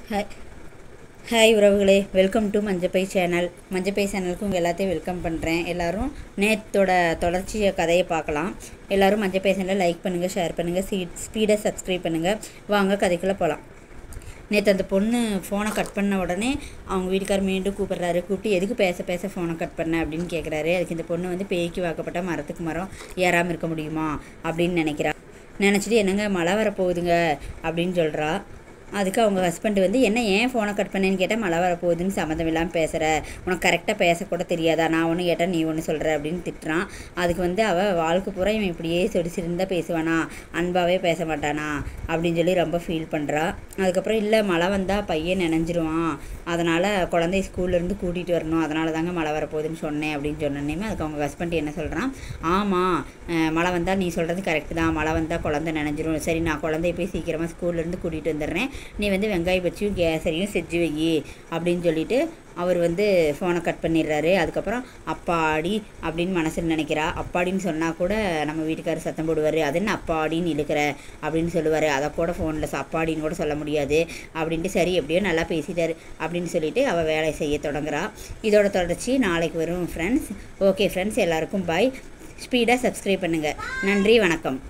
Hi hi உறவுகளே, welcome to Manjappai channel. மஞ்சப்பை சேனலுக்கு உங்கள் எல்லாத்தையும் வெல்கம் பண்ணுறேன். எல்லோரும் நேத்தோட தொடர்ச்சியை கதையை பார்க்கலாம். எல்லோரும் மஞ்சப்பை சேனலை லைக் பண்ணுங்கள், ஷேர் பண்ணுங்கள், ஸ்பீடாக சப்ஸ்கிரைப் பண்ணுங்கள். வாங்க கதைக்குள்ளே போகலாம். நேற்று அந்த பொண்ணு ஃபோனை கட் பண்ண உடனே அவங்க வீட்டுக்கார் மீண்டும் கூப்பிட்டு எதுக்கு பேச ஃபோனை கட் பண்ண அப்படின்னு கேட்குறாரு. அதுக்கு இந்த பொண்ணு வந்து பேய்க்கு வாக்கப்பட்ட மரத்துக்கு மரம் ஏறாமல் இருக்க முடியுமா அப்படின்னு நினச்சிட்டு என்னங்க மழை வரப்போகுதுங்க அப்படின்னு சொல்கிறா. அதுக்கு அவங்க ஹஸ்பண்ட் வந்து என்ன ஏன் ஃபோனை கட் பண்ணேன்னு கேட்டால் மழை வரப்போகுதுன்னு சம்மந்தம் இல்லாமல் பேசுகிற, உனக்கு கரெக்டாக பேசக்கூட தெரியாதா, நான் ஒன்று கேட்டால் நீ ஒன்று சொல்கிற அப்படின்னு திட்டுறான். அதுக்கு வந்து அவள் வாழ்க்கை பூரா இவன் இப்படியே சொடிச்சிருந்தால் பேசுவானா, அன்பாகவே பேச மாட்டானா அப்படின்னு சொல்லி ரொம்ப ஃபீல் பண்ணுறா. அதுக்கப்புறம் இல்லை மழை வந்தால் பையன் நினைஞ்சிருவான், அதனால் குழந்தைய ஸ்கூல்லேருந்து கூட்டிகிட்டு வரணும், அதனால தாங்க மழை வரப்போகுதுன்னு சொன்னேன் அப்படின்னு சொன்னேமே. அதுக்கு அவங்க ஹஸ்பண்ட் என்ன சொல்கிறான், ஆமாம் மழை வந்தால் நீ சொல்கிறது கரெக்டு தான், மழை வந்தால் குழந்தை நினைஞ்சிரும், சரி நான் குழந்தைய போய் சீக்கிரமாக ஸ்கூல்லேருந்து கூட்டிகிட்டு வந்துடுறேன், நீ வந்து வெங்காய பச்சியும் கேசரியும் செஞ்சு வை அப்படின்னு சொல்லிட்டு அவர் வந்து ஃபோனை கட் பண்ணிடுறாரு. அதுக்கப்புறம் அப்பாடி அப்படின்னு மனசில் நினைக்கிறா. அப்பாடின்னு சொன்னால் கூட நம்ம வீட்டுக்காரர் சத்தம் போடுவார், அது என்ன அப்பாடின்னு இழுக்கிற அப்படின்னு சொல்லுவார். அதை கூட ஃபோனில் அப்பாடின்னு கூட சொல்ல முடியாது அப்படின்ட்டு சரி எப்படியோ நல்லா பேசிட்டார் அப்படின்னு சொல்லிட்டு அவள் வேலை செய்ய தொடங்குறா. இதோட தொடர்ச்சி நாளைக்கு வரும் ஃப்ரெண்ட்ஸ். ஓகே ஃப்ரெண்ட்ஸ், எல்லாருக்கும் பாய். ஸ்பீடாக சப்ஸ்கிரைப் பண்ணுங்கள். நன்றி, வணக்கம்.